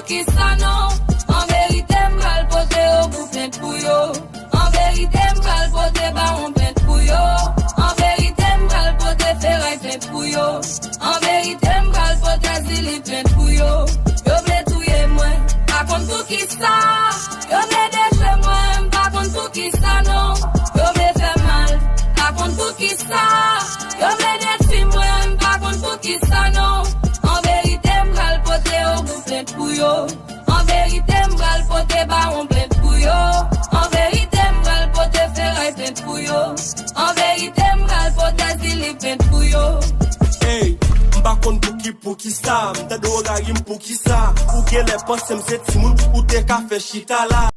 qui ça non. En vérité, m'bral pote au bout plein de pouyo. En vérité, m'bral pote baron plein de pouyo. En vérité, m'bral pote ferraille plein de pouyo. En vérité, m'bral pote asile plein de pouyo. Yo vle touye moi, pas contre pour qui ça. Yo vle détruire moi, pas contre pour qui ça non. Yo vle faire mal, pas contre pour qui ça. Yo vle détruire moi, pas contre pour qui ça non. En vérité, m'bral pote au bout plein de pouyo. En vérité, m'bral pote baron plein de pouyo. En vérité, m'bral pote ferraille plein de pouyo. En vérité, m'bral pote asile plein de pouyo. Hey, m'ba kon pour qui ça, m'ta do garim pour qui ça. Ou gen les pensem c'est timoun, ou te ka fe chita la.